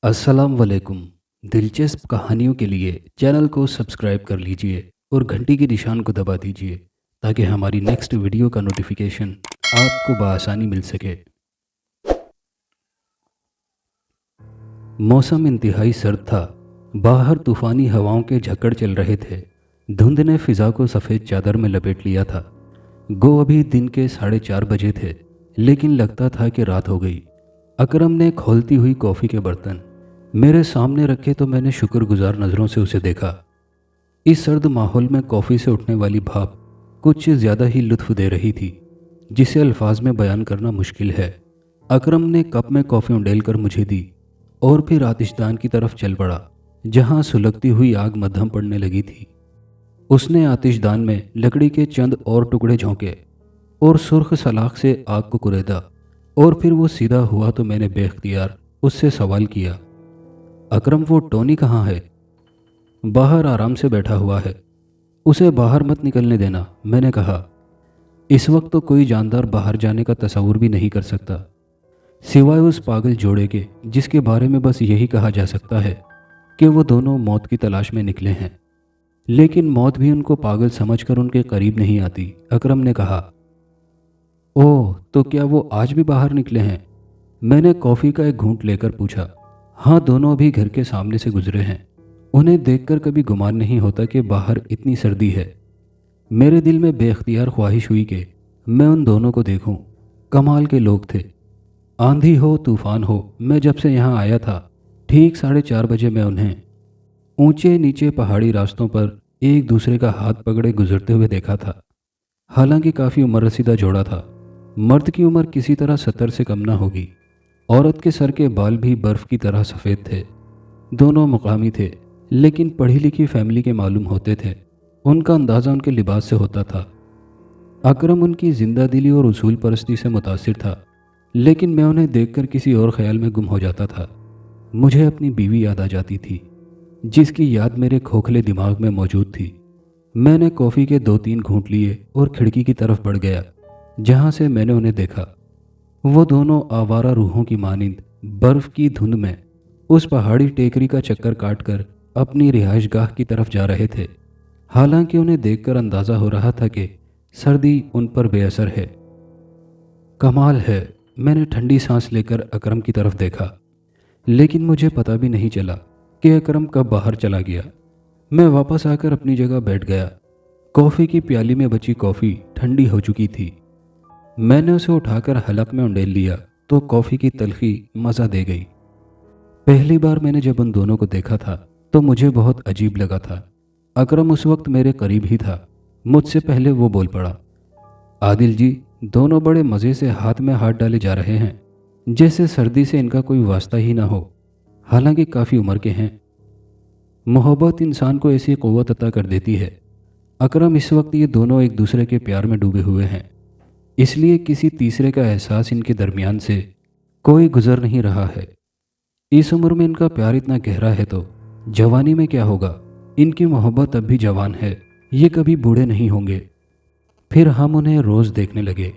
अस्सलाम वालेकुम। दिलचस्प कहानियों के लिए चैनल को सब्सक्राइब कर लीजिए और घंटी के निशान को दबा दीजिए ताकि हमारी नेक्स्ट वीडियो का नोटिफिकेशन आपको बआसानी मिल सके। मौसम इंतहाई सर्द था। बाहर तूफ़ानी हवाओं के झक्कड़ चल रहे थे। धुंध ने फ़िज़ा को सफ़ेद चादर में लपेट लिया था। गो अभी दिन के 4:30 बजे थे, लेकिन लगता था कि रात हो गई। अकरम ने खौलती हुई कॉफ़ी के बर्तन मेरे सामने रखे तो मैंने शुक्रगुजार नज़रों से उसे देखा। इस सर्द माहौल में कॉफ़ी से उठने वाली भाप कुछ ज़्यादा ही लुत्फ़ दे रही थी, जिसे अल्फाज में बयान करना मुश्किल है। अकरम ने कप में कॉफ़ी उंडेल कर मुझे दी और फिर आतिशदान की तरफ चल पड़ा, जहाँ सुलगती हुई आग मद्धम पड़ने लगी थी। उसने आतिशदान में लकड़ी के चंद और टुकड़े झोंके और सुर्ख सलाख से आग को कुरेदा, और फिर वो सीधा हुआ तो मैंने बेख्तियार उससे सवाल किया, अकरम वो टोनी कहाँ है? बाहर आराम से बैठा हुआ है, उसे बाहर मत निकलने देना, मैंने कहा। इस वक्त तो कोई जानदार बाहर जाने का तस्वुर भी नहीं कर सकता, सिवाय उस पागल जोड़े के जिसके बारे में बस यही कहा जा सकता है कि वो दोनों मौत की तलाश में निकले हैं। लेकिन मौत भी उनको पागल समझकर उनके करीब नहीं आती, अकरम ने कहा। ओह, तो क्या वो आज भी बाहर निकले हैं? मैंने कॉफ़ी का एक घूंट लेकर पूछा। हाँ, दोनों अभी घर के सामने से गुजरे हैं। उन्हें देखकर कभी गुमान नहीं होता कि बाहर इतनी सर्दी है। मेरे दिल में बेख्तियार ख्वाहिश हुई कि मैं उन दोनों को देखूं। कमाल के लोग थे। आंधी हो तूफान हो, मैं जब से यहाँ आया था ठीक 4:30 बजे मैं उन्हें ऊंचे नीचे पहाड़ी रास्तों पर एक दूसरे का हाथ पकड़े गुजरते हुए देखा था। हालांकि काफ़ी उम्र रसीदा जोड़ा था। मर्द की उम्र किसी तरह 70 से कम ना होगी। औरत के सर के बाल भी बर्फ़ की तरह सफ़ेद थे। दोनों मुकामी थे, लेकिन पढ़ी लिखी फैमिली के मालूम होते थे। उनका अंदाज़ा उनके लिबास से होता था। अकरम उनकी जिंदा दिली और उसूल परस्ती से मुतासिर था, लेकिन मैं उन्हें देखकर किसी और ख्याल में गुम हो जाता था। मुझे अपनी बीवी याद आ जाती थी, जिसकी याद मेरे खोखले दिमाग में मौजूद थी। मैंने कॉफ़ी के 2-3 घूंट लिए और खिड़की की तरफ बढ़ गया, जहाँ से मैंने उन्हें देखा। वो दोनों आवारा रूहों की मानिंद बर्फ़ की धुंध में उस पहाड़ी टेकरी का चक्कर काटकर अपनी रिहाइशगाह की तरफ जा रहे थे। हालांकि उन्हें देखकर अंदाज़ा हो रहा था कि सर्दी उन पर बेअसर है। कमाल है, मैंने ठंडी सांस लेकर अकरम की तरफ देखा, लेकिन मुझे पता भी नहीं चला कि अकरम कब बाहर चला गया। मैं वापस आकर अपनी जगह बैठ गया। कॉफ़ी की प्याली में बची कॉफ़ी ठंडी हो चुकी थी। मैंने उसे उठाकर हलक में उंडेल लिया तो कॉफ़ी की तलखी मज़ा दे गई। पहली बार मैंने जब उन दोनों को देखा था तो मुझे बहुत अजीब लगा था। अकरम उस वक्त मेरे करीब ही था। मुझसे पहले वो बोल पड़ा, आदिल जी, दोनों बड़े मज़े से हाथ में हाथ डाले जा रहे हैं, जैसे सर्दी से इनका कोई वास्ता ही ना हो। हालांकि काफ़ी उम्र के हैं। मोहब्बत इंसान को ऐसी क़ुव्वत अता कर देती है। अकरम, इस वक्त ये दोनों एक दूसरे के प्यार में डूबे हुए हैं, इसलिए किसी तीसरे का एहसास इनके दरमियान से कोई गुजर नहीं रहा है। इस उम्र में इनका प्यार इतना गहरा है तो जवानी में क्या होगा? इनकी मोहब्बत अब भी जवान है, ये कभी बूढ़े नहीं होंगे। फिर हम उन्हें रोज़ देखने लगे।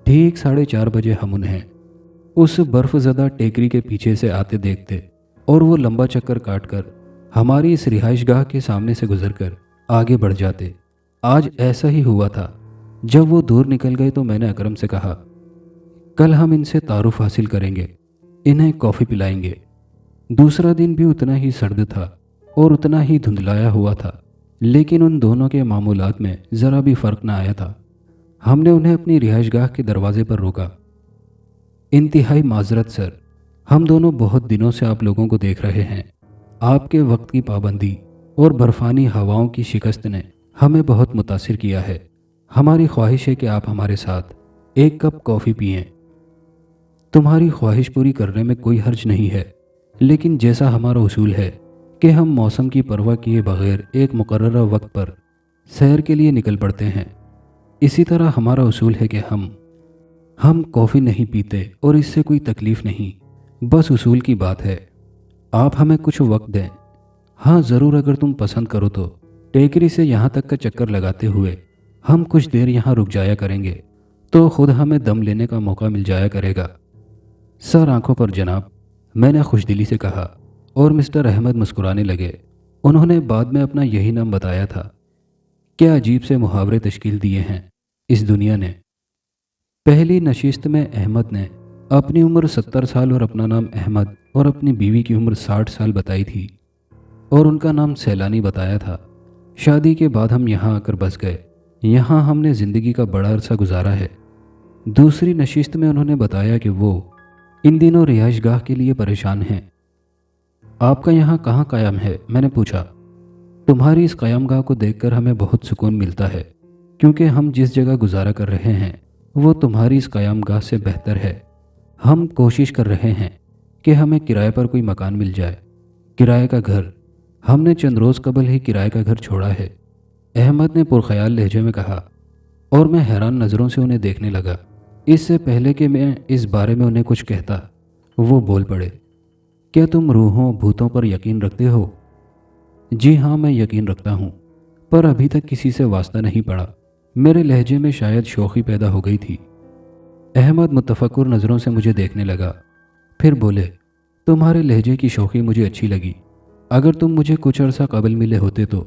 ठीक 4:30 बजे हम उन्हें उस बर्फ़ज़दा टेकरी के पीछे से आते देखते और वो लंबा चक्कर काटकर हमारी इस रिहाइशगाह के सामने से गुजरकर आगे बढ़ जाते। आज ऐसा ही हुआ था। जब वो दूर निकल गए तो मैंने अकरम से कहा, कल हम इनसे तारुफ हासिल करेंगे, इन्हें कॉफ़ी पिलाएंगे। दूसरा दिन भी उतना ही सर्द था और उतना ही धुंधलाया हुआ था, लेकिन उन दोनों के मामूलात में ज़रा भी फ़र्क न आया था। हमने उन्हें अपनी रिहाइशगाह के दरवाजे पर रोका। इंतहाई माजरत सर, हम दोनों बहुत दिनों से आप लोगों को देख रहे हैं। आपके वक्त की पाबंदी और बर्फ़ानी हवाओं की शिकस्त ने हमें बहुत मुतासिर किया है। हमारी ख्वाहिश है कि आप हमारे साथ एक कप कॉफ़ी पिएं। तुम्हारी ख्वाहिश पूरी करने में कोई हर्ज नहीं है, लेकिन जैसा हमारा उसूल है कि हम मौसम की परवाह किए बगैर एक मुकर्ररा वक्त पर सैर के लिए निकल पड़ते हैं, इसी तरह हमारा उसूल है कि हम कॉफ़ी नहीं पीते और इससे कोई तकलीफ़ नहीं, बस उसूल की बात है। आप हमें कुछ वक्त दें। हाँ ज़रूर, अगर तुम पसंद करो तो टेकरी से यहाँ तक का चक्कर लगाते हुए हम कुछ देर यहाँ रुक जाया करेंगे, तो खुद हमें दम लेने का मौका मिल जाया करेगा। सर आंखों पर जनाब, میں نے خوشدلی سے کہا اور مسٹر احمد مسکرانے لگے۔ انہوں نے بعد میں اپنا یہی نام بتایا تھا۔ کیا عجیب سے محاورے تشکیل دیے ہیں اس دنیا نے۔ پہلی نشست میں احمد نے اپنی عمر 70 سال اور اپنا نام احمد اور اپنی بیوی کی عمر 60 سال بتائی تھی اور ان کا نام سیلانی بتایا تھا۔ شادی کے بعد ہم یہاں آ کر بس گئے۔ یہاں ہم نے زندگی کا بڑا عرصہ گزارا ہے۔ دوسری نشست میں انہوں نے بتایا کہ وہ ان دنوں رہائش گاہ کے لیے پریشان ہیں۔ آپ کا یہاں کہاں قیام ہے؟ میں نے پوچھا۔ تمہاری اس قیام گاہ کو دیکھ کر ہمیں بہت سکون ملتا ہے، کیونکہ ہم جس جگہ گزارا کر رہے ہیں وہ تمہاری اس قیام گاہ سے بہتر ہے۔ ہم کوشش کر رہے ہیں کہ ہمیں کرائے پر کوئی مکان مل جائے۔ کرائے کا گھر؟ ہم نے چند روز قبل ہی کرائے کا گھر چھوڑا ہے، احمد نے پرخیال لہجے میں کہا، اور میں حیران نظروں سے انہیں دیکھنے لگا۔ اس سے پہلے کہ میں اس بارے میں انہیں کچھ کہتا، وہ بول پڑے۔ کیا تم روحوں بھوتوں پر یقین رکھتے ہو؟ جی ہاں، میں یقین رکھتا ہوں، پر ابھی تک کسی سے واسطہ نہیں پڑا۔ میرے لہجے میں شاید شوخی پیدا ہو گئی تھی۔ احمد متفکر نظروں سے مجھے دیکھنے لگا، پھر بولے، تمہارے لہجے کی شوخی مجھے اچھی لگی۔ اگر تم مجھے کچھ عرصہ قبل ملے ہوتے تو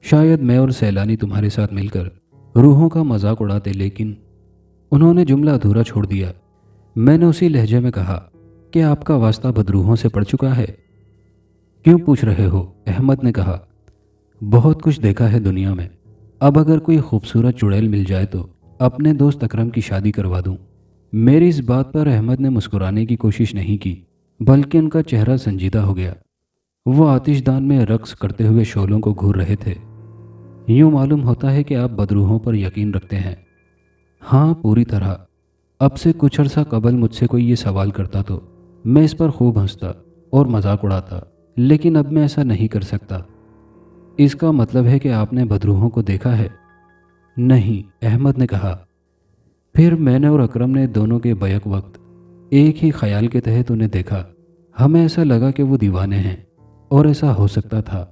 شاید میں اور سیلانی تمہارے ساتھ مل کر روحوں کا مذاق اڑاتے، لیکن انہوں نے جملہ ادھورا چھوڑ دیا۔ میں نے اسی لہجے میں کہا، کیا آپ کا واسطہ بدروحوں سے پڑ چکا ہے؟ کیوں پوچھ رہے ہو؟ احمد نے کہا، بہت کچھ دیکھا ہے دنیا میں، اب اگر کوئی خوبصورت چڑیل مل جائے تو اپنے دوست اکرم کی شادی کروا دوں۔ میری اس بات پر احمد نے مسکرانے کی کوشش نہیں کی، بلکہ ان کا چہرہ سنجیدہ ہو گیا۔ وہ آتش دان میں رقص کرتے ہوئے شعلوں کو گھور رہے تھے۔ یوں معلوم ہوتا ہے کہ آپ بدروحوں پر یقین رکھتے ہیں۔ ہاں، پوری طرح۔ اب سے کچھ عرصہ قبل مجھ سے کوئی یہ سوال کرتا تو میں اس پر خوب ہنستا اور مذاق اڑاتا، لیکن اب میں ایسا نہیں کر سکتا۔ اس کا مطلب ہے کہ آپ نے بدروحوں کو دیکھا ہے؟ نہیں، احمد نے کہا۔ پھر میں نے اور اکرم نے دونوں کے بیک وقت ایک ہی خیال کے تحت انہیں دیکھا۔ ہمیں ایسا لگا کہ وہ دیوانے ہیں، اور ایسا ہو سکتا تھا۔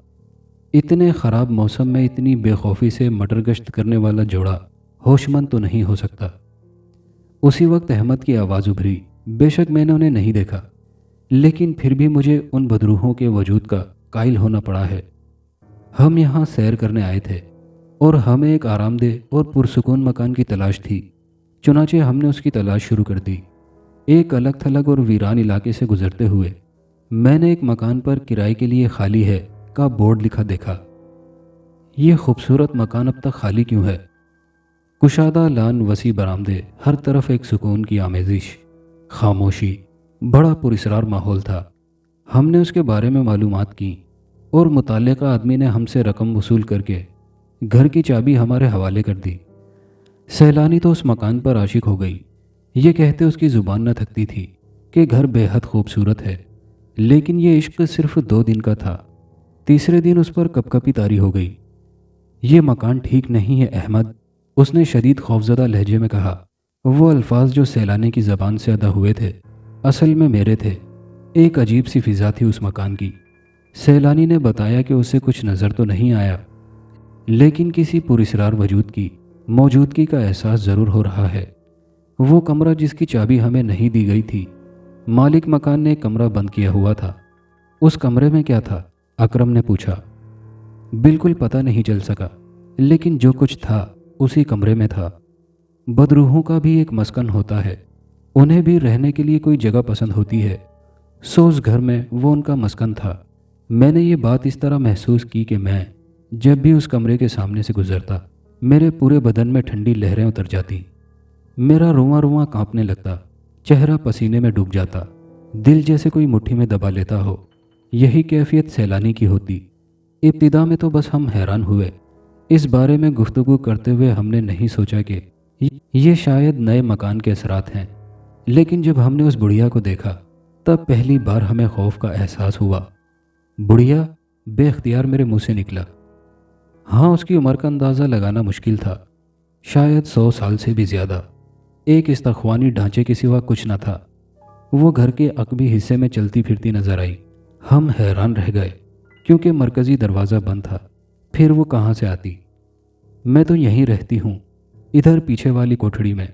اتنے خراب موسم میں اتنی بے خوفی سے مٹر گشت کرنے والا جوڑا ہوش مند تو نہیں ہو سکتا۔ اسی وقت احمد کی آواز ابھری، بے شک میں نے انہیں نہیں دیکھا، لیکن پھر بھی مجھے ان بدروحوں کے وجود کا قائل ہونا پڑا ہے۔ ہم یہاں سیر کرنے آئے تھے اور ہمیں ایک آرام دہ اور پرسکون مکان کی تلاش تھی، چنانچہ ہم نے اس کی تلاش شروع کر دی۔ ایک الگ تھلگ اور ویران علاقے سے گزرتے ہوئے میں نے ایک مکان پر کرائے کے لیے خالی ہے کا بورڈ لکھا دیکھا۔ یہ خوبصورت مکان اب تک خالی کیوں ہے؟ کشادہ لان، وسیع برآمدے، ہر طرف ایک سکون کی آمیزش، خاموشی، بڑا پراسرار ماحول تھا۔ ہم نے اس کے بارے میں معلومات کی اور متعلقہ آدمی نے ہم سے رقم وصول کر کے گھر کی چابی ہمارے حوالے کر دی۔ سیلانی تو اس مکان پر عاشق ہو گئی۔ یہ کہتے اس کی زبان نہ تھکتی تھی کہ گھر بے حد خوبصورت ہے، لیکن یہ عشق صرف 2 دن کا تھا۔ تیسرے دن اس پر کپ کپی طاری ہو گئی۔ یہ مکان ٹھیک نہیں ہے احمد، اس نے شدید خوفزدہ لہجے میں کہا۔ وہ الفاظ جو سیلانی کی زبان سے ادا ہوئے تھے اصل میں میرے تھے۔ ایک عجیب سی فضا تھی اس مکان کی۔ سیلانی نے بتایا کہ اسے کچھ نظر تو نہیں آیا، لیکن کسی پراسرار وجود کی موجودگی کا احساس ضرور ہو رہا ہے۔ وہ کمرہ جس کی چابی ہمیں نہیں دی گئی تھی، مالک مکان نے ایک کمرہ بند کیا ہوا تھا۔ اس کمرے میں کیا تھا؟ اکرم نے پوچھا۔ بالکل پتہ نہیں چل سکا، لیکن جو کچھ تھا اسی کمرے میں تھا۔ بدروحوں کا بھی ایک مسکن ہوتا ہے، انہیں بھی رہنے کے لیے کوئی جگہ پسند ہوتی ہے۔ سو اس گھر میں وہ ان کا مسکن تھا۔ میں نے یہ بات اس طرح محسوس کی کہ میں جب بھی اس کمرے کے سامنے سے گزرتا میرے پورے بدن میں ٹھنڈی لہریں اتر جاتی، میرا رواں رواں کانپنے لگتا، چہرہ پسینے میں ڈوب جاتا، دل جیسے کوئی مٹھی میں دبا لیتا ہو۔ یہی کیفیت سیلانی کی ہوتی۔ ابتدا میں تو بس ہم حیران ہوئے۔ اس بارے میں گفتگو کرتے ہوئے ہم نے نہیں سوچا کہ یہ شاید نئے مکان کے اثرات ہیں، لیکن جب ہم نے اس بڑھیا کو دیکھا تب پہلی بار ہمیں خوف کا احساس ہوا۔ بڑھیا؟ بے اختیار میرے منہ سے نکلا۔ ہاں، اس کی عمر کا اندازہ لگانا مشکل تھا، شاید 100 سال سے بھی زیادہ۔ ایک استخوانی ڈھانچے کے سوا کچھ نہ تھا۔ وہ گھر کے عقبی حصے میں چلتی پھرتی نظر آئی۔ ہم حیران رہ گئے کیونکہ مرکزی دروازہ بند تھا۔ پھر وہ کہاں سے آتی؟ میں تو یہیں رہتی ہوں، ادھر پیچھے والی کوٹھڑی میں۔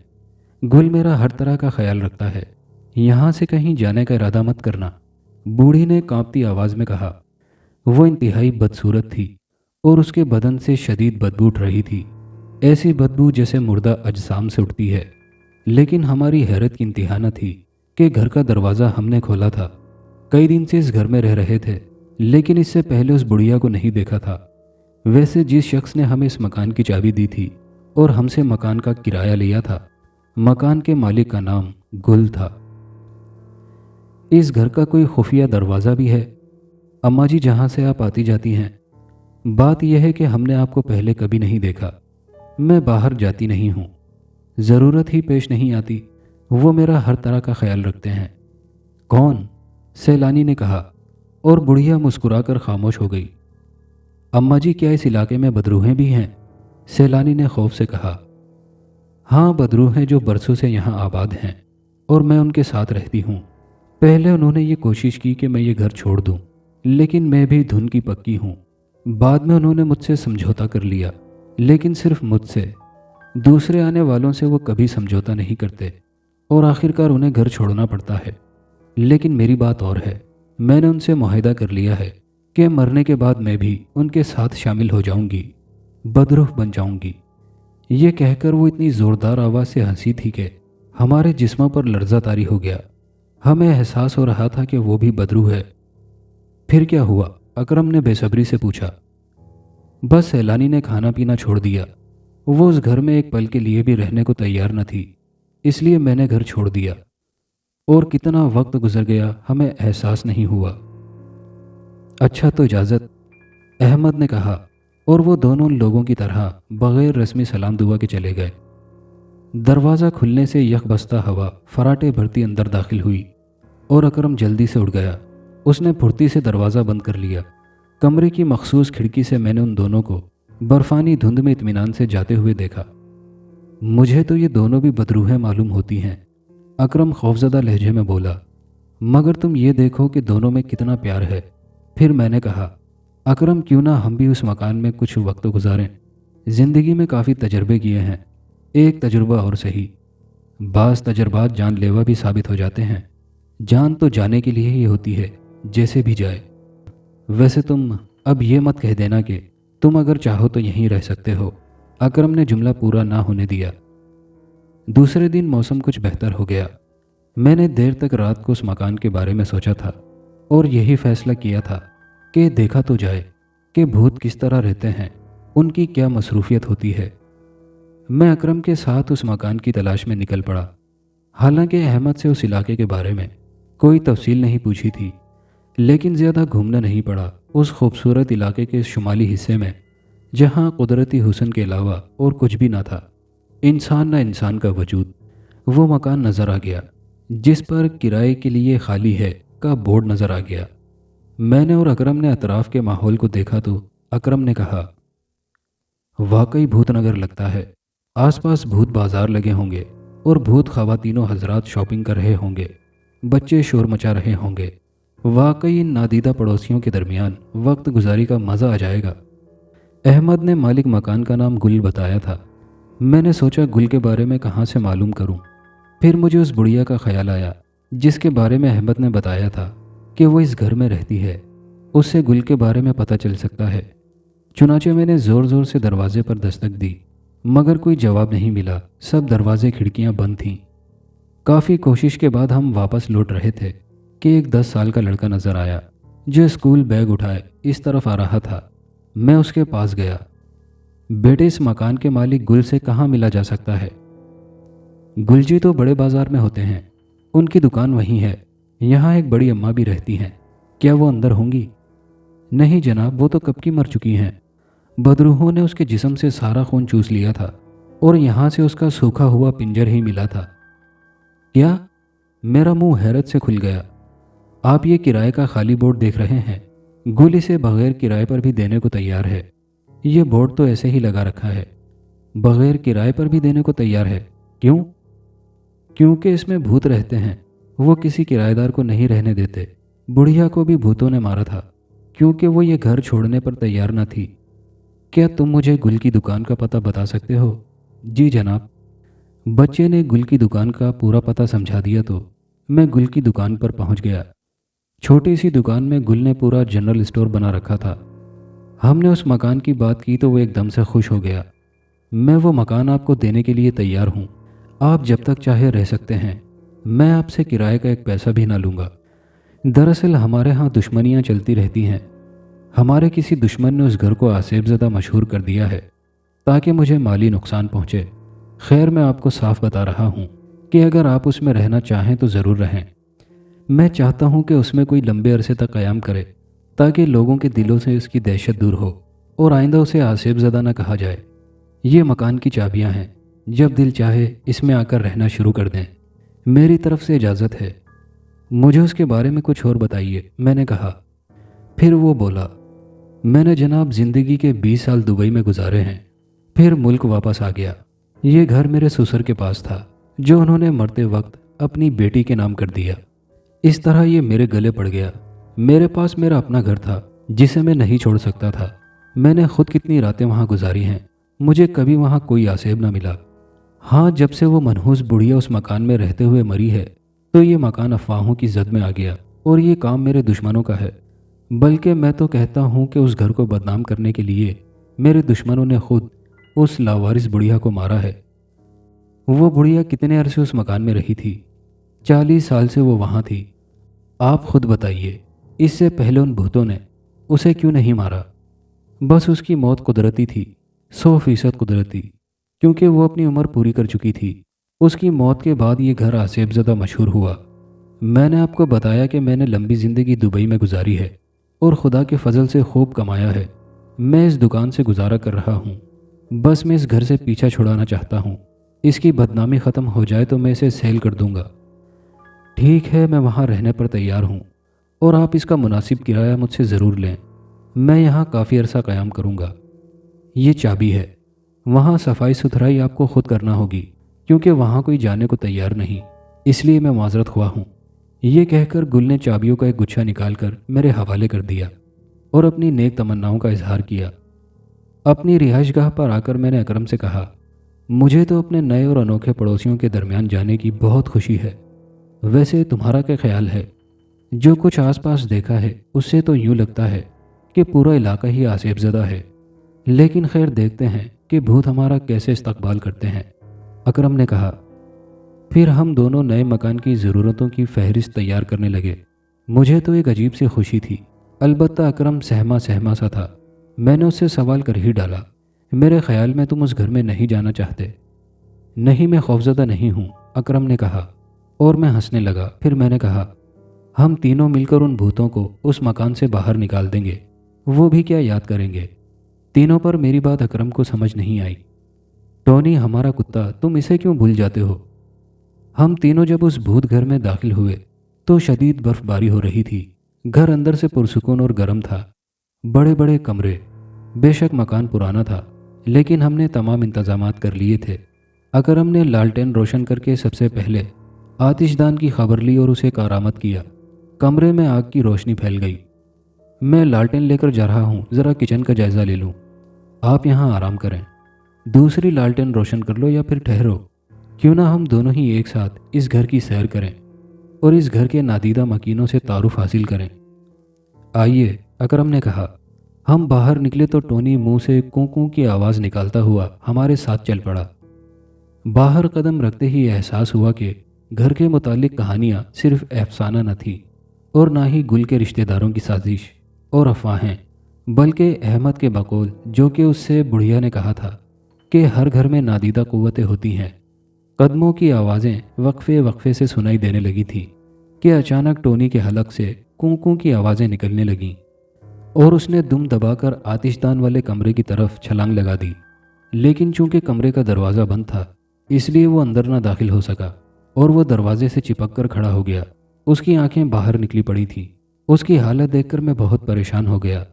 گل میرا ہر طرح کا خیال رکھتا ہے، یہاں سے کہیں جانے کا ارادہ مت کرنا۔ बूढ़ी ने कांपती आवाज़ में कहा। वो इंतहाई बदसूरत थी और उसके बदन से शदीद बदबू उठ रही थी, ऐसी बदबू जैसे मुर्दा अजसाम से उठती है। लेकिन हमारी हैरत की इंतहा न थी कि घर का दरवाज़ा हमने खोला था। कई दिन से इस घर में रह रहे थे, लेकिन इससे पहले उस बुढ़िया को नहीं देखा था। वैसे जिस शख्स ने हमें इस मकान की चाबी दी थी और हमसे मकान का किराया लिया था, मकान के मालिक का नाम गुल था। इस घर का कोई खुफिया दरवाज़ा भी है? अम्मा जी, जहाँ से आप आती जाती हैं। बात यह है कि हमने आपको पहले कभी नहीं देखा। मैं बाहर जाती नहीं हूँ, ज़रूरत ही पेश नहीं आती। वो मेरा हर तरह का ख्याल रखते हैं। कौन? सैलानी ने कहा और बुढ़िया मुस्कुराकर खामोश हो गई। अम्मा जी, क्या इस इलाके में बदरूहें भी हैं? सैलानी ने खौफ से कहा। हाँ, बदरूहें जो बरसों से यहाँ आबाद हैं और मैं उनके साथ रहती हूँ। पहले उन्होंने ये कोशिश की कि मैं ये घर छोड़ दूँ, लेकिन मैं भी धुन की पक्की हूँ। बाद में उन्होंने मुझसे समझौता कर लिया, लेकिन सिर्फ मुझसे। दूसरे आने वालों से वो कभी समझौता नहीं करते और आखिरकार उन्हें घर छोड़ना पड़ता है। लेकिन मेरी बात और है। मैंने उनसे मुआहदा कर लिया है कि मरने के बाद मैं भी उनके साथ शामिल हो जाऊंगी, बदरूह बन जाऊंगी। ये कहकर वो इतनी ज़ोरदार आवाज़ से हंसी थी कि हमारे जिस्मों पर लर्ज़ा तारी हो गया। हमें एहसास हो रहा था कि वो भी बदरूह है। फिर क्या हुआ? अकरम ने बेसब्री से पूछा। बस सैलानी ने खाना पीना छोड़ दिया। वो उस घर में एक पल के लिए भी रहने को तैयार न थी, इसलिए मैंने घर छोड़ दिया और कितना वक्त गुजर गया हमें एहसास नहीं हुआ। अच्छा, तो इजाज़त, अहमद ने कहा और वो दोनों लोगों की तरह बग़ैर रस्मी सलाम दुआ के चले गए। दरवाज़ा खुलने से यकबस्ता हवा फराटे भरती अंदर दाखिल हुई और अकरम जल्दी से उठ गया। उसने फुर्ती से दरवाज़ा बंद कर लिया। कमरे की मखसूस खिड़की से मैंने उन दोनों को बर्फानी धुंध में इत्मीनान से जाते हुए देखा। मुझे तो ये दोनों भी बदरूहें मालूम होती हैं, अकरम खौफजदा लहजे में बोला। मगर तुम ये देखो कि दोनों में कितना प्यार है। फिर मैंने कहा, अकरम, क्यों ना हम भी उस मकान में कुछ वक्त गुजारें। ज़िंदगी में काफ़ी तजर्बे किए हैं, एक तजुर्बा और सही। बाज़ तजर्बात जानलेवा भी साबित हो जाते हैं। जान तो जाने के लिए ही होती है, जैसे भी जाए। वैसे तुम अब ये मत कह देना कि तुम अगर चाहो तो यहीं रह सकते हो। अकरम ने जुमला पूरा ना होने दिया। दूसरे दिन मौसम कुछ बेहतर हो गया। मैंने देर तक रात को उस मकान के बारे में सोचा था और यही फैसला किया था कि देखा तो जाए कि भूत किस तरह रहते हैं, उनकी क्या मसरूफियत होती है। मैं अकरम के साथ उस मकान की तलाश में निकल पड़ा। हालांकि अहमद से उस इलाके के बारे में कोई तफसील नहीं पूछी थी, लेकिन ज़्यादा घूमना नहीं पड़ा उस खूबसूरत इलाके के शुमाली हिस्से में, जहाँ कुदरती हुस्न के अलावा और कुछ भी ना था, इंसान ना इंसान का वजूद। वो मकान नज़र आ गया जिस पर किराए के लिए खाली है का बोर्ड नज़र आ गया। मैंने और अकरम ने अतराफ़ के माहौल को देखा तो अकरम ने कहा, वाकई भूत नगर लगता है। आसपास भूत बाजार लगे होंगे और भूत ख़वातीनों हजरात शॉपिंग कर रहे होंगे, बच्चे शोर मचा रहे होंगे। वाकई इन नादीदा पड़ोसियों के दरमियान वक्त गुजारी का मज़ा आ जाएगा। अहमद ने मालिक मकान का नाम गुल बताया था। मैंने सोचा गुल के बारे में कहाँ से मालूम करूं। फिर मुझे उस बुढ़िया का ख्याल आया जिसके बारे में अहमद ने बताया था कि वो इस घर में रहती है। उससे गुल के बारे में पता चल सकता है। चुनाचे मैंने ज़ोर ज़ोर से दरवाजे पर दस्तक दी, मगर कोई जवाब नहीं मिला। सब दरवाजे खिड़कियां बंद थीं। काफ़ी कोशिश के बाद हम वापस लौट रहे थे कि एक 10 साल का लड़का नज़र आया जो स्कूल बैग उठाए इस तरफ आ रहा था। मैं उसके पास गया। बेटे, इस मकान के मालिक गुल से कहाँ मिला जा सकता है? गुलजी तो बड़े बाजार में होते हैं, उनकी दुकान वहीं है। यहाँ एक बड़ी अम्मा भी रहती हैं, क्या वो अंदर होंगी? नहीं जनाब, वो तो कब की मर चुकी हैं। बदरूहों ने उसके जिस्म से सारा खून चूस लिया था और यहाँ से उसका सूखा हुआ पिंजर ही मिला था। क्या? मेरा मुंह हैरत से खुल गया। आप ये किराए का खाली बोर्ड देख रहे हैं? गुल इसे बगैर किराए पर भी देने को तैयार है। ये बोर्ड तो ऐसे ही लगा रखा है, बगैर किराए पर भी देने को तैयार है। क्यों? क्योंकि इसमें भूत रहते हैं। वो किसी किराएदार को नहीं रहने देते। बुढ़िया को भी भूतों ने मारा था क्योंकि वो ये घर छोड़ने पर तैयार न थी। क्या तुम मुझे गुल की दुकान का पता बता सकते हो? जी जनाब। बच्चे ने गुल की दुकान का पूरा पता समझा दिया तो मैं गुल की दुकान पर पहुंच गया। छोटी सी दुकान में गुल ने पूरा जनरल स्टोर बना रखा था। हमने उस मकान की बात की तो वो एकदम से खुश हो गया। मैं वो मकान आपको देने के लिए तैयार हूँ, आप जब तक चाहे रह सकते हैं। मैं आपसे किराए का एक पैसा भी ना लूँगा। दरअसल हमारे यहाँ दुश्मनियाँ चलती रहती हैं। हमारे किसी दुश्मन ने उस घर को आसेबज़दा मशहूर कर दिया है ताकि मुझे माली नुकसान पहुँचे। खैर, मैं आपको साफ बता रहा हूँ कि अगर आप उसमें रहना चाहें तो ज़रूर रहें। मैं चाहता हूँ कि उसमें कोई लंबे अरसे तक क़याम करे ताकि लोगों के दिलों से उसकी दहशत दूर हो और आइंदा उसे आसेबज़दा न कहा जाए। ये मकान की चाबियाँ हैं, जब दिल चाहे इसमें आकर रहना शुरू कर दें। मेरी तरफ से इजाज़त है। मुझे उसके बारे में कुछ और बताइए, मैंने कहा। फिर वो बोला, मैंने जनाब ज़िंदगी के 20 साल दुबई में गुजारे हैं, फिर मुल्क वापस आ गया। ये घर मेरे ससुर के पास था जो उन्होंने मरते वक्त अपनी बेटी के नाम कर दिया। इस तरह ये मेरे गले पड़ गया। मेरे पास मेरा अपना घर था जिसे मैं नहीं छोड़ सकता था। मैंने खुद कितनी रातें वहाँ गुजारी हैं, मुझे कभी वहाँ कोई आसेब ना मिला। हाँ, जब से वो मनहूस बुढ़िया उस मकान में रहते हुए मरी है तो ये मकान अफवाहों की जद में आ गया और ये काम मेरे दुश्मनों का है। बल्कि मैं तो कहता हूँ कि उस घर को बदनाम करने के लिए मेरे दुश्मनों ने खुद उस लावारिस बुढ़िया को मारा है। वो बुढ़िया कितने अरसे उस मकान में रही थी? 40 साल से वो वहाँ थी। आप खुद बताइए, इससे पहले उन भूतों ने उसे क्यों नहीं मारा? बस उसकी मौत कुदरती थी, 100% कुदरती, क्योंकि वो अपनी उम्र पूरी कर चुकी थी। उसकी मौत के बाद ये घर आसेबज़दा मशहूर हुआ। मैंने आपको बताया कि मैंने लंबी ज़िंदगी दुबई में गुजारी है और खुदा के फजल से खूब कमाया है। मैं इस दुकान से गुजारा कर रहा हूँ। बस मैं इस घर से पीछा छुड़ाना चाहता हूँ। इसकी बदनामी ख़त्म हो जाए तो मैं इसे सेल कर दूंगा। ठीक है, मैं वहाँ रहने पर तैयार हूँ और आप इसका मुनासिब किराया मुझसे ज़रूर लें। मैं यहाँ काफ़ी अरसा क़याम करूँगा। ये चाबी है। वहाँ सफाई सुथराई आपको खुद करना होगी क्योंकि वहाँ कोई जाने को तैयार नहीं, इसलिए मैं माजरत हुआ हूँ। ये कहकर गुल ने चाबियों का एक गुच्छा निकालकर मेरे हवाले कर दिया और अपनी नेक तमन्नाओं का इजहार किया। अपनी रिहाइशगाह पर आकर मैंने अकरम से कहा, मुझे तो अपने नए और अनोखे पड़ोसियों के दरमियान जाने की बहुत खुशी है। वैसे तुम्हारा क्या ख्याल है? जो कुछ आसपास देखा है उससे तो यूँ लगता है कि पूरा इलाका ही आसेबज़दा है, लेकिन खैर देखते हैं कि भूत हमारा कैसे इस्तकबाल करते हैं, अकरम ने कहा। फिर हम दोनों नए मकान की ज़रूरतों की फहरिस्त तैयार करने लगे। मुझे तो एक अजीब सी खुशी थी, अलबत्ता अकरम सहमा सहमा सा था। मैंने उससे सवाल कर ही डाला, मेरे ख्याल में तुम उस घर में नहीं जाना चाहते? नहीं, मैं खौफज़दा नहीं हूँ, अकरम ने कहा और मैं हंसने लगा। फिर मैंने कहा, हम तीनों मिलकर उन भूतों को उस मकान से बाहर निकाल देंगे, वो भी क्या याद करेंगे। तीनों पर मेरी बात अकरम को समझ नहीं आई। टोनी हमारा कुत्ता, तुम इसे क्यों भूल जाते हो? हम तीनों जब उस भूत घर में दाखिल हुए तो शदीद बर्फबारी हो रही थी। घर अंदर से पुरसुकून और गर्म था। बड़े बड़े कमरे। बेशक मकान पुराना था, लेकिन हमने तमाम इंतजामात कर लिए थे। अकरम ने लालटेन रोशन करके सबसे पहले आतिशदान की खबर ली और उसे कारामद किया। कमरे में आग की रोशनी फैल गई। मैं लालटेन लेकर जा रहा हूँ, ज़रा किचन का जायज़ा ले लूँ। आप यहाँ आराम करें, दूसरी लालटेन रोशन कर लो या फिर ठहरो। क्यों ना हम दोनों ही एक साथ इस घर की सैर करें और इस घर के नादीदा मकीनों से तारुफ हासिल करें। आइए, अकरम ने कहा। हम बाहर निकले तो टोनी मुंह से कूं कूं की आवाज़ निकालता हुआ हमारे साथ चल पड़ा। बाहर कदम रखते ही एहसास हुआ कि घर के मुतालिक कहानियाँ सिर्फ अफसाना न थी और ना ही गुल के रिश्तेदारों की साजिश और अफवाहें, बल्कि अहमद के बकौल, जो कि उससे बुढ़िया ने कहा था कि हर घर में नादीदा कुव्वतें होती हैं। कदमों की आवाज़ें वक्फे वक्फे से सुनाई देने लगी थी कि अचानक टोनी के हलक से कूं कूं की आवाज़ें निकलने लगीं और उसने दुम दबाकर आतिशदान वाले कमरे की तरफ छलांग लगा दी। लेकिन चूंकि कमरे का दरवाज़ा बंद था, इसलिए वो अंदर ना दाखिल हो सका और वो दरवाजे से चिपक कर खड़ा हो गया। उसकी आंखें बाहर निकली पड़ी थीं। उसकी हालत देखकर मैं बहुत परेशान हो गया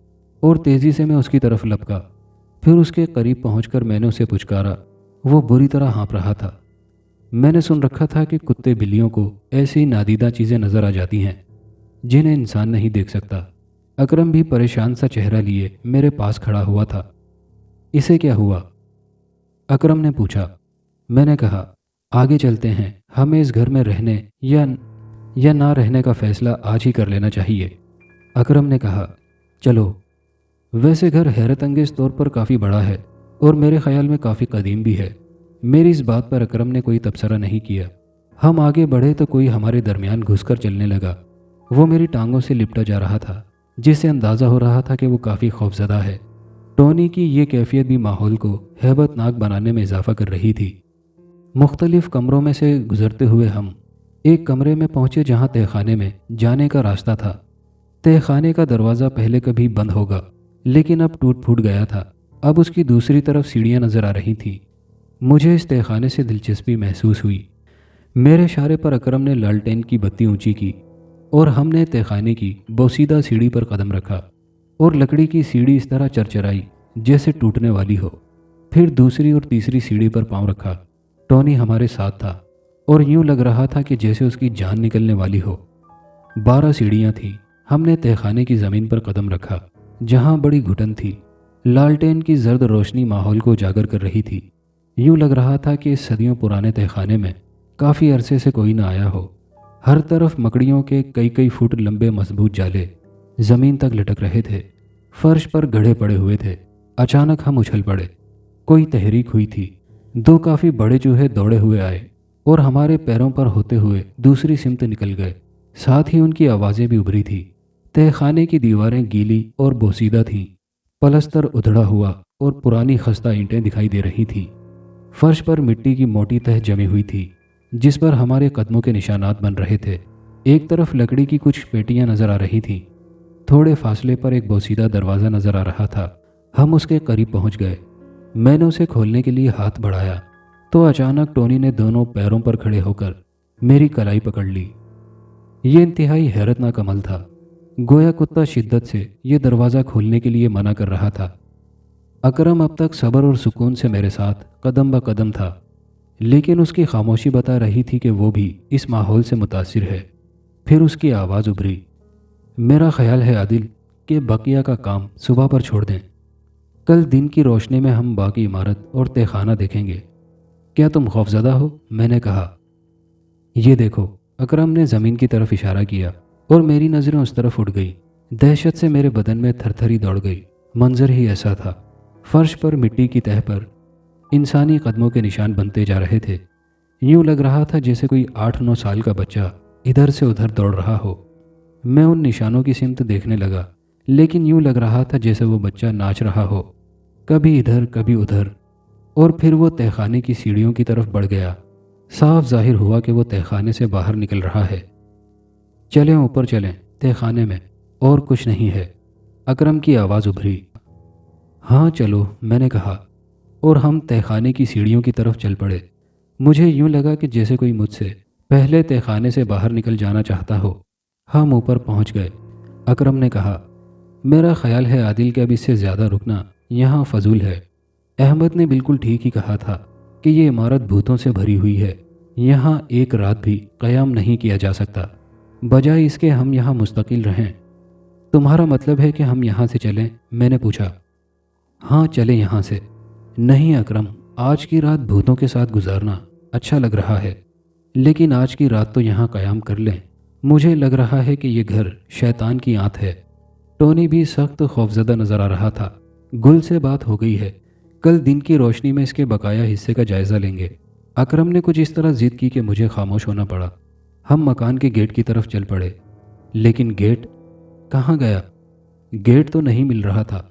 और तेज़ी से मैं उसकी तरफ लपका। फिर उसके करीब पहुंचकर मैंने उसे पुचकारा। वो बुरी तरह हाँफ रहा था। मैंने सुन रखा था कि कुत्ते बिल्लियों को ऐसी नादीदा चीज़ें नज़र आ जाती हैं जिन्हें इंसान नहीं देख सकता। अकरम भी परेशान सा चेहरा लिए मेरे पास खड़ा हुआ था। इसे क्या हुआ? अकरम ने पूछा। मैंने कहा, आगे चलते हैं, हमें इस घर में रहने یا نہ رہنے کا فیصلہ آج ہی کر لینا چاہیے؟ اکرم نے کہا، چلو۔ ویسے گھر حیرت انگیز طور پر کافی بڑا ہے اور میرے خیال میں کافی قدیم بھی ہے۔ میری اس بات پر اکرم نے کوئی تبصرہ نہیں کیا۔ ہم آگے بڑھے تو کوئی ہمارے درمیان گھس کر چلنے لگا۔ وہ میری ٹانگوں سے لپٹا جا رہا تھا، جس سے اندازہ ہو رہا تھا کہ وہ کافی خوفزدہ ہے۔ ٹونی کی یہ کیفیت بھی ماحول کو ہیبت ناک بنانے میں اضافہ کر رہی تھی۔ مختلف کمروں میں سے گزرتے ہوئے ہم ایک کمرے میں پہنچے جہاں تہہ خانے میں جانے کا راستہ تھا۔ تہہ خانے کا دروازہ پہلے کبھی بند ہوگا لیکن اب ٹوٹ پھوٹ گیا تھا۔ اب اس کی دوسری طرف سیڑھیاں نظر آ رہی تھیں۔ مجھے اس تہہ خانے سے دلچسپی محسوس ہوئی۔ میرے اشارے پر اکرم نے لالٹین کی بتی اونچی کی اور ہم نے تہہ خانے کی بوسیدہ سیڑھی پر قدم رکھا اور لکڑی کی سیڑھی اس طرح چرچرائی جیسے ٹوٹنے والی ہو۔ پھر دوسری اور تیسری سیڑھی پر پاؤں رکھا۔ ٹونی ہمارے ساتھ تھا اور یوں لگ رہا تھا کہ جیسے اس کی جان نکلنے والی ہو۔ 12 سیڑھیاں تھیں۔ ہم نے تہہ خانے کی زمین پر قدم رکھا جہاں بڑی گھٹن تھی۔ لالٹین کی زرد روشنی ماحول کو اجاگر کر رہی تھی۔ یوں لگ رہا تھا کہ اس صدیوں پرانے تہہ خانے میں کافی عرصے سے کوئی نہ آیا ہو۔ ہر طرف مکڑیوں کے کئی فٹ لمبے مضبوط جالے زمین تک لٹک رہے تھے۔ فرش پر گڑھے پڑے ہوئے تھے۔ اچانک ہم اچھل پڑے۔ کوئی تحریک ہوئی تھی۔ 2 کافی بڑے چوہے دوڑے ہوئے آئے اور ہمارے پیروں پر ہوتے ہوئے دوسری سمت نکل گئے۔ ساتھ ہی ان کی آوازیں بھی ابھری تھیں۔ تہہ خانے کی دیواریں گیلی اور بوسیدہ تھیں۔ پلستر ادھڑا ہوا اور پرانی خستہ اینٹیں دکھائی دے رہی تھیں۔ فرش پر مٹی کی موٹی تہہ جمی ہوئی تھی جس پر ہمارے قدموں کے نشانات بن رہے تھے۔ ایک طرف لکڑی کی کچھ پیٹیاں نظر آ رہی تھیں۔ تھوڑے فاصلے پر ایک بوسیدہ دروازہ نظر آ رہا تھا۔ ہم اس کے قریب پہنچ گئے۔ میں نے اسے کھولنے کے لیے ہاتھ بڑھایا تو اچانک ٹونی نے دونوں پیروں پر کھڑے ہو کر میری کلائی پکڑ لی۔ یہ انتہائی حیرتناک عمل تھا۔ گویا کتا شدت سے یہ دروازہ کھولنے کے لیے منع کر رہا تھا۔ اکرم اب تک صبر اور سکون سے میرے ساتھ قدم بہ قدم تھا، لیکن اس کی خاموشی بتا رہی تھی کہ وہ بھی اس ماحول سے متاثر ہے۔ پھر اس کی آواز ابھری، میرا خیال ہے عادل کہ بقیہ کا کام صبح پر چھوڑ دیں۔ کل دن کی روشنی میں ہم باقی عمارت اور تہہ خانہ دیکھیں گے۔ کیا تم خوفزدہ ہو؟ میں نے کہا۔ یہ دیکھو، اکرم نے زمین کی طرف اشارہ کیا اور میری نظریں اس طرف اٹھ گئی۔ دہشت سے میرے بدن میں تھر تھری دوڑ گئی۔ منظر ہی ایسا تھا۔ فرش پر مٹی کی تہہ پر انسانی قدموں کے نشان بنتے جا رہے تھے۔ یوں لگ رہا تھا جیسے کوئی 8-9 سال کا بچہ ادھر سے ادھر دوڑ رہا ہو۔ میں ان نشانوں کی سمت دیکھنے لگا، لیکن یوں لگ رہا تھا جیسے وہ بچہ ناچ رہا ہو، کبھی ادھر کبھی ادھر، اور پھر وہ تہہ خانے کی سیڑھیوں کی طرف بڑھ گیا۔ صاف ظاہر ہوا کہ وہ تہہ خانے سے باہر نکل رہا ہے۔ چلیں اوپر چلیں، تہہ خانے میں اور کچھ نہیں ہے، اکرم کی آواز ابھری۔ ہاں چلو، میں نے کہا، اور ہم تہہ خانے کی سیڑھیوں کی طرف چل پڑے۔ مجھے یوں لگا کہ جیسے کوئی مجھ سے پہلے تہہ خانے سے باہر نکل جانا چاہتا ہو۔ ہم اوپر پہنچ گئے۔ اکرم نے کہا، میرا خیال ہے عادل کہ اب اس سے زیادہ رکنا یہاں فضول ہے۔ احمد نے بالکل ٹھیک ہی کہا تھا کہ یہ عمارت بھوتوں سے بھری ہوئی ہے۔ یہاں ایک رات بھی قیام نہیں کیا جا سکتا، بجائے اس کے ہم یہاں مستقل رہیں۔ تمہارا مطلب ہے کہ ہم یہاں سے چلیں؟ میں نے پوچھا۔ ہاں چلیں یہاں سے۔ نہیں اکرم، آج کی رات بھوتوں کے ساتھ گزارنا اچھا لگ رہا ہے، لیکن آج کی رات تو یہاں قیام کر لیں۔ مجھے لگ رہا ہے کہ یہ گھر شیطان کی آنت ہے۔ ٹونی بھی سخت خوفزدہ نظر آ رہا تھا۔ گل سے بات ہو گئی ہے، کل دن کی روشنی میں اس کے بقایا حصے کا جائزہ لیں گے۔ اکرم نے کچھ اس طرح ضد کی کہ مجھے خاموش ہونا پڑا۔ ہم مکان کے گیٹ کی طرف چل پڑے، لیکن گیٹ کہاں گیا؟ گیٹ تو نہیں مل رہا تھا۔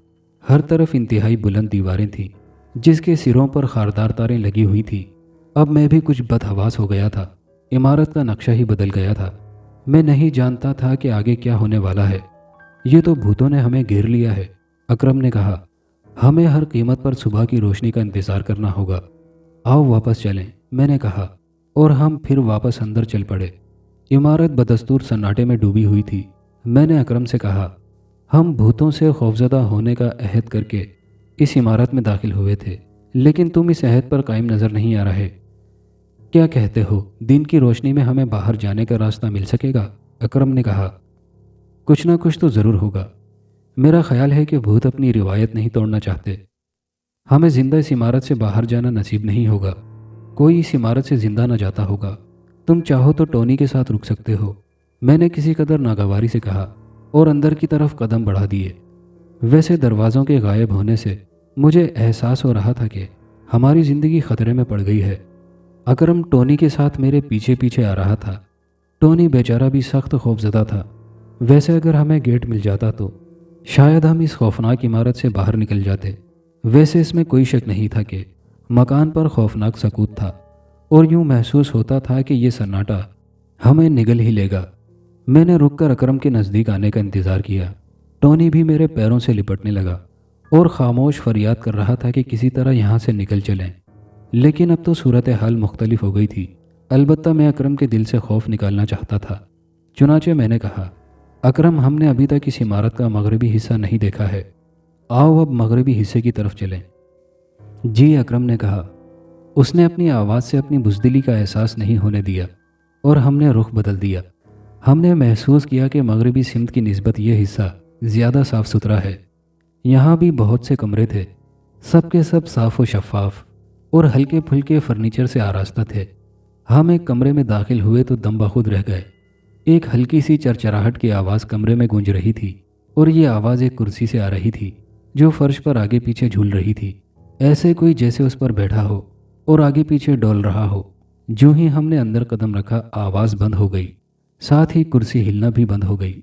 ہر طرف انتہائی بلند دیواریں تھیں جس کے سروں پر خاردار تاریں لگی ہوئی تھیں۔ اب میں بھی کچھ بدحواس ہو گیا تھا۔ عمارت کا نقشہ ہی بدل گیا تھا۔ میں نہیں جانتا تھا کہ آگے کیا ہونے والا ہے۔ یہ تو بھوتوں نے ہمیں گھیر لیا ہے، اکرم نے کہا۔ ہمیں ہر قیمت پر صبح کی روشنی کا انتظار کرنا ہوگا۔ آؤ واپس چلیں، میں نے کہا، اور ہم پھر واپس اندر چل پڑے۔ عمارت بدستور سناٹے میں ڈوبی ہوئی تھی۔ میں نے اکرم سے کہا، ہم بھوتوں سے خوفزدہ ہونے کا عہد کر کے اس عمارت میں داخل ہوئے تھے، لیکن تم اس عہد پر قائم نظر نہیں آ رہے۔ کیا کہتے ہو، دن کی روشنی میں ہمیں باہر جانے کا راستہ مل سکے گا؟ اکرم نے کہا۔ کچھ نہ کچھ تو ضرور ہوگا۔ میرا خیال ہے کہ بھوت اپنی روایت نہیں توڑنا چاہتے۔ ہمیں زندہ اس عمارت سے باہر جانا نصیب نہیں ہوگا۔ کوئی اس عمارت سے زندہ نہ جاتا ہوگا۔ تم چاہو تو ٹونی کے ساتھ رک سکتے ہو، मैंने किसी कदर नागवारी से कहा और अंदर की तरफ कदम बढ़ा दिए। वैसे दरवाज़ों के गायब होने से मुझे एहसास हो रहा था कि हमारी ज़िंदगी खतरे में पड़ गई है। अकरम टोनी के साथ मेरे पीछे पीछे आ रहा था। टोनी बेचारा भी सख्त खौफजदा था। वैसे अगर हमें गेट मिल जाता तो शायद हम इस खौफनाक इमारत से बाहर निकल जाते। वैसे इसमें कोई शक नहीं था कि मकान पर खौफनाक सकूत था और यूं महसूस होता था कि ये सन्नाटा हमें निगल ही लेगा। मैंने रुककर अकरम के नज़दीक आने का इंतज़ार किया। टोनी भी मेरे पैरों से लिपटने लगा और ख़ामोश फरियाद कर रहा था कि किसी तरह यहाँ से निकल चलें। लेकिन अब तो सूरत हाल मुख्तलिफ हो गई थी। अलबत्ता मैं अकरम के दिल से खौफ निकालना चाहता था। चुनाचे मैंने कहा, अकरम, हमने अभी तक इस इमारत का मगरबी हिस्सा नहीं देखा है, आओ अब मगरबी हिस्से की तरफ चलें। जी, अकरम ने कहा। उसने अपनी आवाज़ से अपनी बुज़दिली का एहसास नहीं होने दिया और हमने रुख बदल दिया। हमने महसूस किया कि मगरबी सिमत की निस्बत यह हिस्सा ज़्यादा साफ़ सुथरा है। यहाँ भी बहुत से कमरे थे, सब के सब साफ़ व शफ़ाफ और हल्के फुल्के फर्नीचर से आरास्ता थे। हम एक कमरे में दाखिल हुए तो दम बखुद रह गए। एक हल्की सी चरचराहट की आवाज़ कमरे में गूंज रही थी और ये आवाज़ एक कुर्सी से आ रही थी जो फर्श पर आगे पीछे झूल रही थी, ऐसे कोई जैसे उस पर बैठा हो और आगे पीछे डोल रहा हो। जो ही हमने अंदर कदम रखा आवाज़ बंद हो गई, साथ ही कुर्सी हिलना भी बंद हो गई।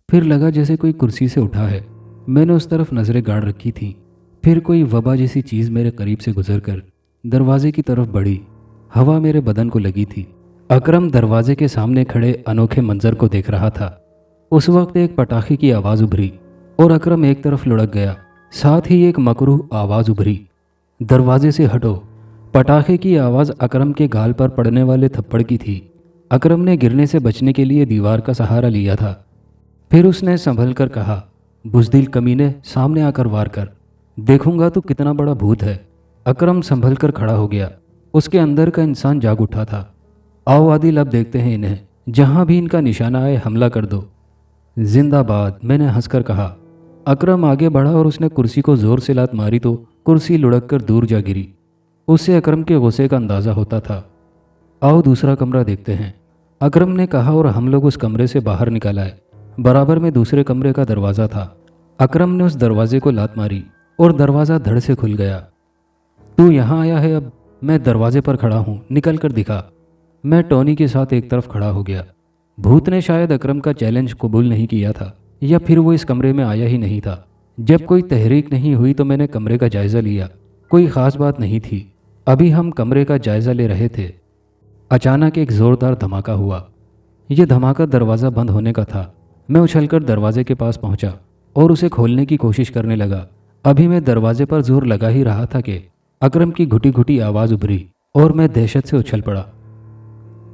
फिर लगा जैसे कोई कुर्सी से उठा है। मैंने उस तरफ नज़रें गाड़ रखी थी। फिर कोई वबा जैसी चीज़ मेरे करीब से गुजरकर दरवाजे की तरफ बढ़ी। हवा मेरे बदन को लगी थी। अकरम दरवाजे के सामने खड़े अनोखे मंजर को देख रहा था। उस वक्त एक पटाखे की आवाज़ उभरी और अकरम एक तरफ लुढ़क गया। साथ ही एक मकरूह आवाज़ उभरी, दरवाजे से हटो। पटाखे की आवाज़ अकरम के गाल पर पड़ने वाले थप्पड़ की थी। अकरम ने गिरने से बचने के लिए दीवार का सहारा लिया था। फिर उसने संभल कर कहा, बुज़दिल कमीने, सामने आकर वार कर, देखूंगा तो कितना बड़ा भूत है। अकरम संभल कर खड़ा हो गया। उसके अंदर का इंसान जाग उठा था। आओ आदिल, अब देखते हैं इन्हें, जहां भी इनका निशाना आए हमला कर दो। जिंदाबाद, मैंने हंसकर कहा। अकरम आगे बढ़ा और उसने कुर्सी को जोर से लात मारी तो कुर्सी लुढ़क कर दूर जा गिरी। उससे अकरम के गुस्से का अंदाज़ा होता था। आओ दूसरा कमरा देखते हैं, अकरम ने कहा और हम लोग उस कमरे से बाहर निकल आए। बराबर में दूसरे कमरे का दरवाज़ा था। अकरम ने उस दरवाजे को लात मारी और दरवाज़ा धड़ से खुल गया। तू यहाँ आया है? अब मैं दरवाजे पर खड़ा हूँ, निकल कर दिखा। मैं टोनी के साथ एक तरफ खड़ा हो गया। भूत ने शायद अकरम का चैलेंज कबूल नहीं किया था या फिर वो इस कमरे में आया ही नहीं था। जब कोई तहरीक नहीं हुई तो मैंने कमरे का जायज़ा लिया। कोई ख़ास बात नहीं थी। अभी हम कमरे का जायज़ा ले रहे थे। अचानक एक ज़ोरदार धमाका हुआ। यह धमाका दरवाज़ा बंद होने का था। मैं उछलकर दरवाजे के पास पहुंचा और उसे खोलने की कोशिश करने लगा। अभी मैं दरवाजे पर जोर लगा ही रहा था कि अकरम की घुटी घुटी आवाज़ उभरी और मैं दहशत से उछल पड़ा।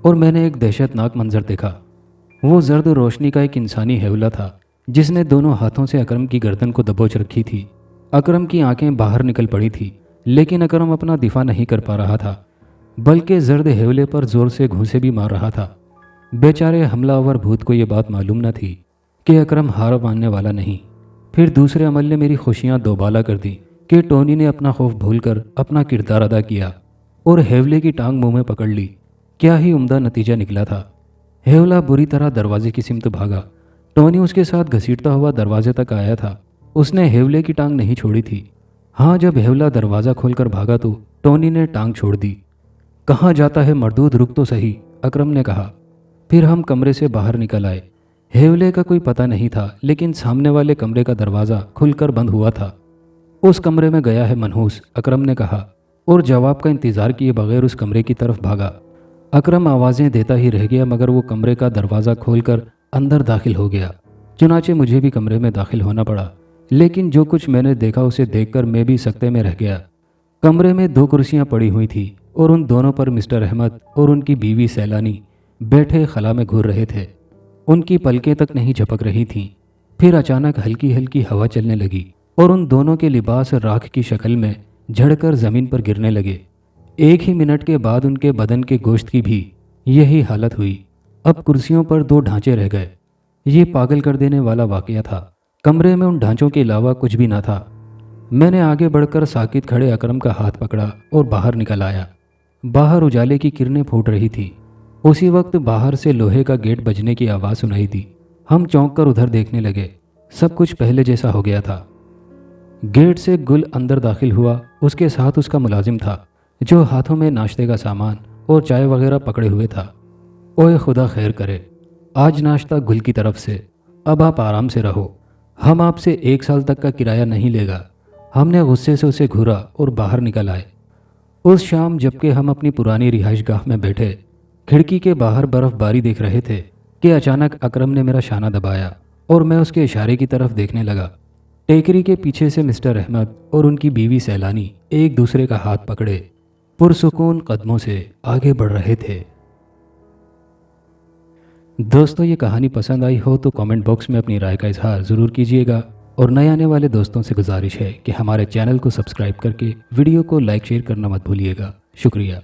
और मैंने एक दहशतनाक मंजर देखा। वो जर्द रोशनी का एक इंसानी हेवला था जिसने दोनों हाथों से अकरम की गर्दन को दबोच रखी थी। अकरम की आंखें बाहर निकल पड़ी थी, लेकिन अकरम अपना दिफा नहीं कर पा रहा था, बल्कि जर्द हेवले पर जोर से घूंसे भी मार रहा था। बेचारे हमलावर भूत को ये बात मालूम न थी कि अकरम हार मानने वाला नहीं। फिर दूसरे अमल ने मेरी खुशियां दोबाला कर दी कि टोनी ने अपना खौफ भूलकर अपना किरदार अदा किया और हेवले की टांग मुंह में पकड़ ली। क्या ही उम्दा नतीजा निकला था। हेवला बुरी तरह दरवाजे की सिमत भागा। टोनी उसके साथ घसीटता हुआ दरवाजे तक आया था। उसने हेवले की टांग नहीं छोड़ी थी। हाँ, जब हेवला दरवाज़ा खोलकर भागा तो टोनी ने टांग छोड़ दी। कहाँ जाता है मर्दूद, रुक तो सही, अकरम ने कहा। फिर हम कमरे से बाहर निकल आए। हेवले का कोई पता नहीं था, लेकिन सामने वाले कमरे का दरवाज़ा खुलकर बंद हुआ था। उस कमरे में गया है मनहूस, अकरम ने कहा और जवाब का इंतज़ार किए बगैर उस कमरे की तरफ भागा। अकरम आवाज़ें देता ही रह गया, मगर वो कमरे का दरवाज़ा खोलकर अंदर दाखिल हो गया। चुनाचे मुझे भी कमरे में दाखिल होना पड़ा, लेकिन जो कुछ मैंने देखा उसे देखकर मैं भी सकते में रह गया। कमरे में 2 कुर्सियां पड़ी हुई थी और उन दोनों पर मिस्टर अहमद और उनकी बीवी सैलानी बैठे खला में घूर रहे थे। उनकी पलकें तक नहीं झपक रही थीं। फिर अचानक हल्की हल्की हवा चलने लगी और उन दोनों के लिबास राख की शक्ल में झड़कर ज़मीन पर गिरने लगे। एक ही मिनट के बाद उनके बदन के गोश्त की भी यही हालत हुई। अब कुर्सियों पर 2 ढांचे रह गए। ये पागल कर देने वाला वाकया था। कमरे में उन ढांचों के अलावा कुछ भी ना था। मैंने आगे बढ़कर साकित खड़े अकरम का हाथ पकड़ा और बाहर निकल आया। बाहर उजाले की किरणें फूट रही थी उसी वक्त बाहर से लोहे का गेट बजने की आवाज़ सुनाई दी। हम चौंक कर उधर देखने लगे। सब कुछ पहले जैसा हो गया था। गेट से गुल अंदर दाखिल हुआ। उसके साथ उसका मुलाजिम था जो हाथों में नाश्ते का सामान और चाय वगैरह पकड़े हुए था। ओए खुदा खैर करे, आज नाश्ता गुल की तरफ से, अब आप आराम से रहो, हम आपसे 1 साल तक का किराया नहीं लेगा। हमने गुस्से से उसे घूरा और बाहर निकल आए। उस शाम जबकि हम अपनी पुरानी रिहाइशगाह में बैठे खिड़की के बाहर बर्फबारी देख रहे थे कि अचानक अकरम ने मेरा शाना दबाया और मैं उसके इशारे की तरफ देखने लगा। टेकरी के पीछे से मिस्टर अहमद और उनकी बीवी सैलानी एक दूसरे का हाथ पकड़े पुरसुकून कदमों से आगे बढ़ रहे थे। दोस्तों, ये कहानी पसंद आई हो तो कमेंट बॉक्स में अपनी राय का इजहार ज़रूर कीजिएगा और नए आने वाले दोस्तों से गुजारिश है कि हमारे चैनल को सब्सक्राइब करके वीडियो को लाइक शेयर करना मत भूलिएगा। शुक्रिया।